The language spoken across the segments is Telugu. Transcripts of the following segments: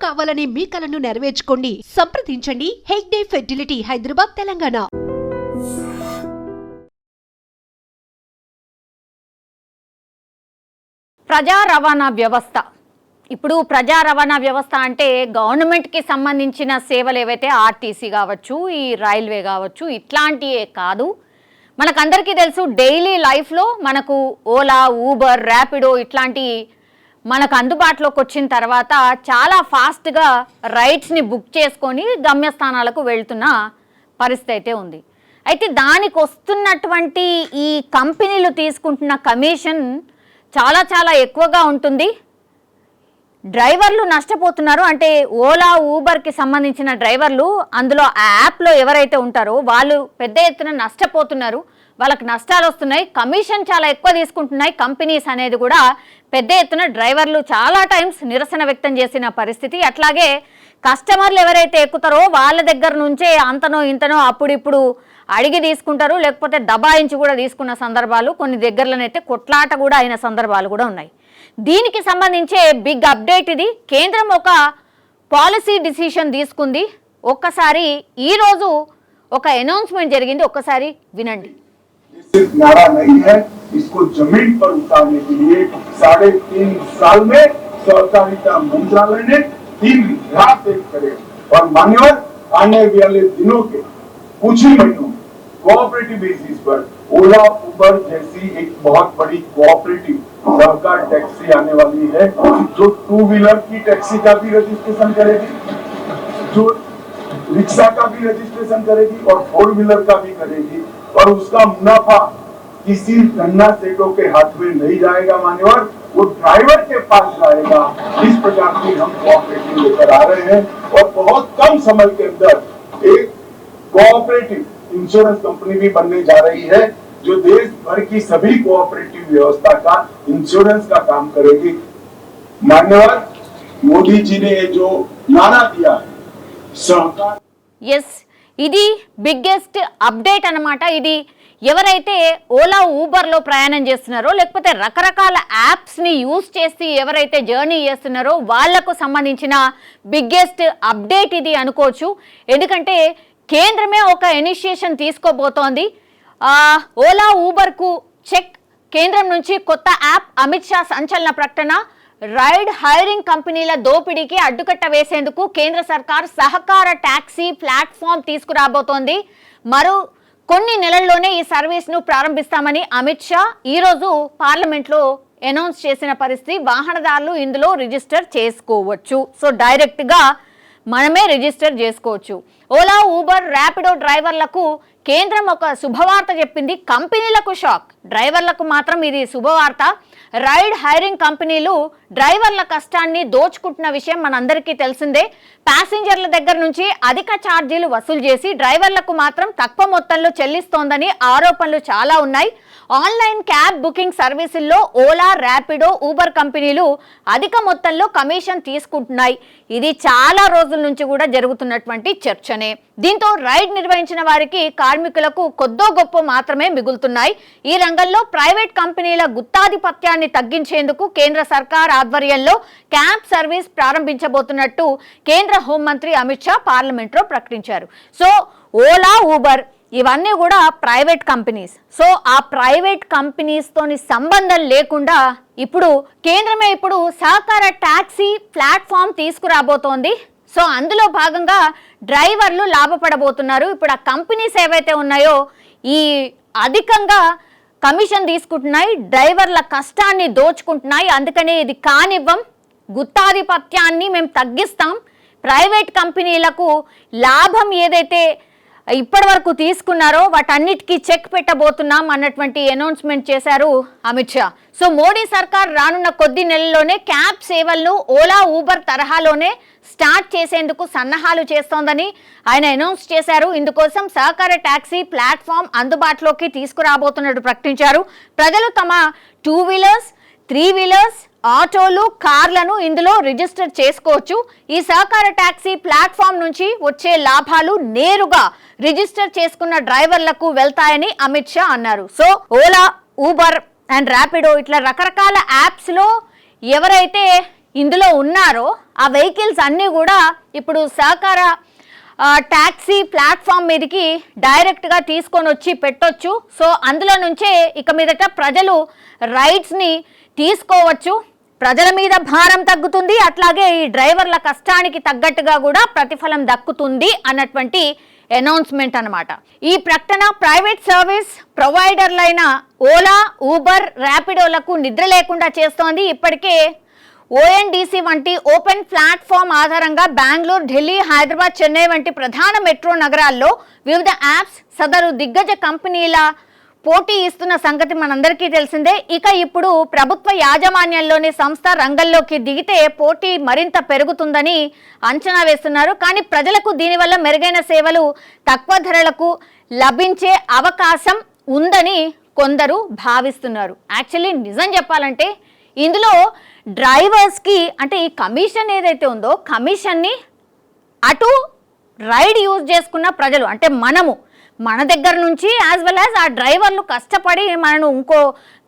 కావాలనే మీ కలను నెరవేర్చుకోండి. సంప్రదించండి హెగ్డే ఫెర్టిలిటీ, హైదరాబాద్, తెలంగాణ. ప్రజా రవాణా వ్యవస్థ. ఇప్పుడు ప్రజా రవాణా వ్యవస్థ అంటే గవర్నమెంట్కి సంబంధించిన సేవలు ఏవైతే ఆర్టీసీ కావచ్చు, ఈ రైల్వే కావచ్చు, ఇట్లాంటివే కాదు. మనకందరికీ తెలుసు డైలీ లైఫ్లో మనకు ఓలా, ఊబర్, ర్యాపిడో ఇట్లాంటి మనకు అందుబాటులోకి వచ్చిన తర్వాత చాలా ఫాస్ట్గా రైడ్స్ని బుక్ చేసుకొని గమ్యస్థానాలకు వెళ్తున్న పరిస్థితి అయితే ఉంది. అయితే దానికి వస్తున్నటువంటి ఈ కంపెనీలు తీసుకుంటున్న కమిషన్ చాలా చాలా ఎక్కువగా ఉంటుంది. డ్రైవర్లు నష్టపోతున్నారు. అంటే ఓలా, ఊబర్కి సంబంధించిన డ్రైవర్లు అందులో ఆ యాప్లో ఎవరైతే ఉంటారో వాళ్ళు పెద్ద ఎత్తున నష్టపోతున్నారు. వాళ్ళకి నష్టాలు వస్తున్నాయి. కమిషన్ చాలా ఎక్కువ తీసుకుంటున్నాయి కంపెనీస్ అనేది కూడా పెద్ద ఎత్తున డ్రైవర్లు చాలా టైమ్స్ నిరసన వ్యక్తం చేసిన పరిస్థితి. అట్లాగే కస్టమర్లు ఎవరైతే ఎక్కుతారో వాళ్ళ దగ్గర నుంచే అంతనో ఇంతనో అప్పుడిప్పుడు అడిగి తీసుకుంటారు, లేకపోతే దబాయించి కూడా తీసుకున్న సందర్భాలు, కొన్ని దగ్గరలోనైతే కొట్లాట కూడా అయిన సందర్భాలు కూడా ఉన్నాయి. దీనికి సంబంధించే బిగ్ అప్డేట్ ఇది. కేంద్రం ఒక పాలసీ డిసిషన్ తీసుకుంది. ఒక్కసారి ఈరోజు ఒక అనౌన్స్మెంట్ జరిగింది, ఒక్కసారి వినండి. नारा नहीं है, इसको जमीन पर उतारने के लिए 3.5 साल में सहकारिता मंत्रालय ने 3 रात एक करे और मान्यवर आने वाले दिनों के कुछ ही महीनों में कोऑपरेटिव बेसिस पर ओला, उबर जैसी एक बहुत बड़ी कोऑपरेटिव सरकार टैक्सी आने वाली है, जो 2 व्हीलर की टैक्सी का भी रजिस्ट्रेशन करेगी, जो रिक्शा का भी रजिस्ट्रेशन करेगी और 4 व्हीलर का भी करेगी, और उसका मुनाफा किसी गन्ना सेठों के हाथ में नहीं जाएगा मान्यवर, वो ड्राइवर के पास जाएगा। इस प्रकार की हम कोऑपरेटिव लेकर आ रहे हैं और बहुत कम समय के अंदर एक कोऑपरेटिव इंश्योरेंस कंपनी भी बनने जा रही है, जो देश भर की सभी कोऑपरेटिव व्यवस्था का इंश्योरेंस का काम करेगी। मान्यवर, मोदी जी ने जो नारा दिया है सहकार, ఎస్, ఇది బిగ్గెస్ట్ అప్డేట్ అన్నమాట. ఇది ఎవరైతే ఓలా, ఊబర్లో ప్రయాణం చేస్తున్నారో, లేకపోతే రకరకాల యాప్స్ని యూజ్ చేసి ఎవరైతే జర్నీ చేస్తున్నారో వాళ్లకు సంబంధించిన బిగ్గెస్ట్ అప్డేట్ ఇది అనుకోవచ్చు. ఎందుకంటే కేంద్రమే ఒక ఇనిషియేషన్ తీసుకోబోతోంది. ఓలా, ఊబర్కు చెక్. కేంద్రం నుంచి కొత్త యాప్. అమిత్ షా సంచలన ప్రకటన. రైడ్ హైరింగ్ కంపెనీల దోపిడీకి అడ్డుకట్ట వేసేందుకు కేంద్ర సర్కార్ సహకార టాక్సీ ప్లాట్ఫామ్ తీసుకురాబోతోంది. మరో కొన్ని నెలల్లోనే ఈ సర్వీస్ను ప్రారంభిస్తామని అమిత్ షా ఈరోజు పార్లమెంట్లో అనౌన్స్ చేసిన పరిస్థితి. వాహనదారులు ఇందులో రిజిస్టర్ చేసుకోవచ్చు. సో డైరెక్ట్గా మనమే రిజిస్టర్ చేసుకోవచ్చు. ఓలా, ఊబర్, ర్యాపిడో డ్రైవర్లకు కేంద్రం ఒక శుభవార్త చెప్పింది. కంపెనీలకు షాక్, డ్రైవర్లకు మాత్రం ఇది శుభవార్త. రైడ్ హైరింగ్ కంపెనీలు డ్రైవర్ల కష్టాన్ని దోచుకుంటున్న విషయం మనందరికీ తెలిసిందే. ప్యాసింజర్ల దగ్గర నుంచి అధిక ఛార్జీలు వసూలు చేసి డ్రైవర్లకు మాత్రం తక్కువ మొత్తంలో చెల్లిస్తోందని ఆరోపణలు చాలా ఉన్నాయి. ఆన్లైన్ క్యాబ్ బుకింగ్ సర్వీసుల్లో ఓలా, ర్యాపిడో, ఊబర్ కంపెనీలు అధిక మొత్తంలో కమిషన్ తీసుకుంటున్నాయి. ఇది చాలా రోజుల నుంచి కూడా జరుగుతున్నటువంటి చర్చనే. దీంతో రైడ్ నిర్వహించిన వారికి, కార్మికులకు కొద్దో గొప్ప మాత్రమే మిగులుతున్నాయి. ఈ రంగంలో ప్రైవేట్ కంపెనీల గుత్తాధిపత్యాన్ని తగ్గించేందుకు కేంద్ర సర్కార్ ఆధ్వర్యంలో క్యాబ్ సర్వీస్ ప్రారంభించబోతున్నట్టు కేంద్ర హోంమంత్రి అమిత్ షా పార్లమెంట్లో ప్రకటించారు. సో ఓలా, ఊబర్ ఇవన్నీ కూడా ప్రైవేట్ కంపెనీస్. సో ఆ ప్రైవేట్ కంపెనీస్తోని సంబంధం లేకుండా ఇప్పుడు కేంద్రమే ఇప్పుడు సహకార టాక్సీ ప్లాట్ఫామ్ తీసుకురాబోతోంది. సో అందులో భాగంగా డ్రైవర్లు లాభపడబోతున్నారు. ఇప్పుడు ఆ కంపెనీస్ ఏవైతే ఉన్నాయో ఈ అధికంగా కమిషన్ తీసుకుంటున్నాయి, డ్రైవర్ల కష్టాన్ని దోచుకుంటున్నాయి. అందుకనే ఇది కానివ్వం, గుత్తాధిపత్యాన్ని మేము తగ్గిస్తాం, ప్రైవేట్ కంపెనీలకు లాభం ఏదైతే ఇప్పటి వరకు తీసుకున్నారో వాటన్నిటికీ చెక్ పెట్టబోతున్నాం అన్నటువంటి అనౌన్స్మెంట్ చేశారు అమిత్ షా. సో మోడీ సర్కార్ రానున్న కొద్ది నెలల్లోనే క్యాబ్ సేవలను ఓలా, ఊబర్ తరహాలోనే స్టార్ట్ చేసేందుకు సన్నాహాలు చేస్తోందని ఆయన అనౌన్స్ చేశారు. ఇందుకోసం సహకార టాక్సీ ప్లాట్ఫామ్ అందుబాటులోకి తీసుకురాబోతున్నట్టు ప్రకటించారు. ప్రజలు తమ 2 వీలర్స్, 3 వీలర్స్, ఆటోలు, కార్లను ఇందులో రిజిస్టర్ చేసుకోవచ్చు. ఈ సహకార టాక్సీ ప్లాట్ఫామ్ నుంచి వచ్చే లాభాలు నేరుగా రిజిస్టర్ చేసుకున్న డ్రైవర్లకు వెళ్తాయని అమిత్ షా అన్నారు. So Ola, Uber and Rapido ఇట్లా రకరకాల యాప్స్లో ఎవరైతే ఇందులో ఉన్నారో ఆ వెహికల్స్ అన్నీ కూడా ఇప్పుడు సహకార ట్యాక్సీ ప్లాట్ఫామ్ మీదకి డైరెక్ట్గా తీసుకొని వచ్చి పెట్టొచ్చు. సో అందులో నుంచే ఇక మీదట ప్రజలు రైడ్స్ని తీసుకోవచ్చు, ప్రజల మీద భారం తగ్గుతుంది, అట్లాగే ఈ డ్రైవర్ల కష్టానికి తగ్గట్టుగా కూడా ప్రతిఫలం దక్కుతుంది అన్నటువంటి అనౌన్స్మెంట్ అన్నమాట. ఈ ప్రకటన ప్రైవేట్ సర్వీస్ ప్రొవైడర్లైన ఓలా, ఊబర్, ర్యాపిడోలకు నిద్ర లేకుండా చేస్తోంది. ఇప్పటికే ఓఎన్డీసీ వంటి ఓపెన్ ప్లాట్ఫామ్ ఆధారంగా బెంగళూరు, ఢిల్లీ, హైదరాబాద్, చెన్నై వంటి ప్రధాన మెట్రో నగరాల్లో వివిధ యాప్స్ సదరు దిగ్గజ కంపెనీల పోటీ ఇస్తున్న సంగతి మనందరికీ తెలిసిందే. ఇక ఇప్పుడు ప్రభుత్వ యాజమాన్యంలోని సంస్థ రంగంలోకి దిగితే పోటీ మరింత పెరుగుతుందని అంచనా వేస్తున్నారు. కానీ ప్రజలకు దీనివల్ల మెరుగైన సేవలు తక్కువ ధరలకు లభించే అవకాశం ఉందని కొందరు భావిస్తున్నారు. యాక్చువల్లీ నిజం చెప్పాలంటే ఇందులో డ్రైవర్స్కి అంటే ఈ కమిషన్ ఏదైతే ఉందో కమిషన్ని అటు రైడ్ యూజ్ చేసుకున్న ప్రజలు అంటే మన దగ్గర నుంచి యాజ్ వెల్ యాజ్ ఆ డ్రైవర్లు కష్టపడి మనను ఇంకో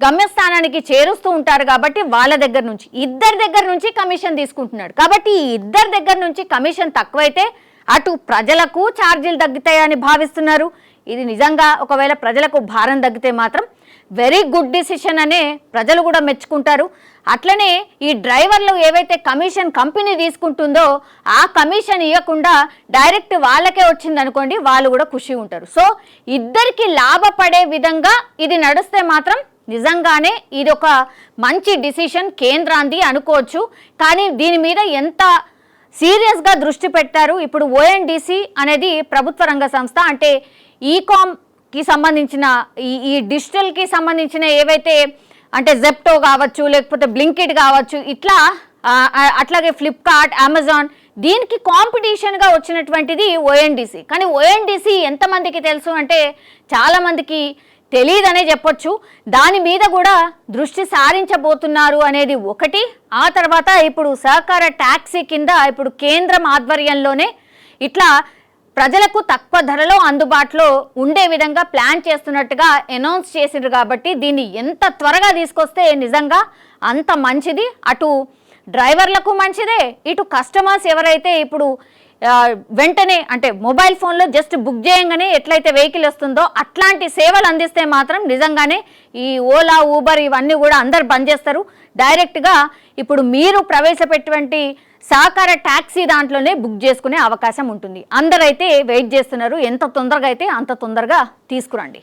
గమ్యస్థానానికి చేరుస్తూ ఉంటారు కాబట్టి వాళ్ళ దగ్గర నుంచి ఇద్దరి దగ్గర నుంచి కమిషన్ తీసుకుంటున్నాడు. కాబట్టి ఈ ఇద్దరి దగ్గర నుంచి కమిషన్ తక్కువైతే అటు ప్రజలకు ఛార్జీలు తగ్గుతాయని భావిస్తున్నారు. ఇది నిజంగా ఒకవేళ ప్రజలకు భారం తగ్గితే మాత్రం వెరీ గుడ్ డిసిషన్ అనే ప్రజలు కూడా మెచ్చుకుంటారు. అట్లనే ఈ డ్రైవర్లు ఏవైతే కమిషన్ కంపెనీ తీసుకుంటుందో ఆ కమిషన్ ఇవ్వకుండా డైరెక్ట్ వాళ్ళకే వచ్చిందనుకోండి, వాళ్ళు కూడా ఖుషి ఉంటారు. సో ఇద్దరికి లాభపడే విధంగా ఇది నడిస్తే మాత్రం నిజంగానే ఇది ఒక మంచి డిసిషన్ కేంద్రాంది అనుకోవచ్చు. కానీ దీని మీద ఎంత సీరియస్గా దృష్టి పెట్టారు. ఇప్పుడు ఓఎన్డీసీ అనేది ప్రభుత్వ రంగ సంస్థ, అంటే ఈకామ్కి సంబంధించిన ఈ డిజిటల్కి సంబంధించిన ఏవైతే అంటే జెప్టో కావచ్చు, లేకపోతే బ్లింకిట్ కావచ్చు, ఇట్లా అట్లాగే ఫ్లిప్కార్ట్, అమెజాన్, దీనికి కాంపిటీషన్గా వచ్చినటువంటిది ఓఎన్డీసీ. కానీ ఓఎన్డీసీ ఎంతమందికి తెలుసు అంటే చాలామందికి తెలియదనే చెప్పొచ్చు. దాని మీద కూడా దృష్టి సారించబోతున్నారు అనేది ఒకటి. ఆ తర్వాత ఇప్పుడు సహకార ట్యాక్సీ కింద ఇప్పుడు కేంద్రం ఆధ్వర్యంలోనే ఇట్లా ప్రజలకు తక్కువ ధరలో అందుబాటులో ఉండే విధంగా ప్లాన్ చేస్తున్నట్టుగా అనౌన్స్ చేసిండ్రు. కాబట్టి దీన్ని ఎంత త్వరగా తీసుకొస్తే నిజంగా అంత మంచిది. అటు డ్రైవర్లకు మంచిదే, ఇటు కస్టమర్స్ ఎవరైతే ఇప్పుడు వెంటనే అంటే మొబైల్ ఫోన్లో జస్ట్ బుక్ చేయగానే ఎట్లయితే వెహికల్ వస్తుందో అట్లాంటి సేవలు అందిస్తే మాత్రం నిజంగానే ఈ ఓలా, ఊబర్ ఇవన్నీ కూడా అందరు బంద్ చేస్తారు. డైరెక్ట్గా ఇప్పుడు మీరు ప్రవేశపెట్టినటువంటి సహకార ట్యాక్సీ దాంట్లోనే బుక్ చేసుకునే అవకాశం ఉంటుంది. అందరైతే వెయిట్ చేస్తున్నారు. ఎంత తొందరగా అయితే అంత తొందరగా తీసుకురండి.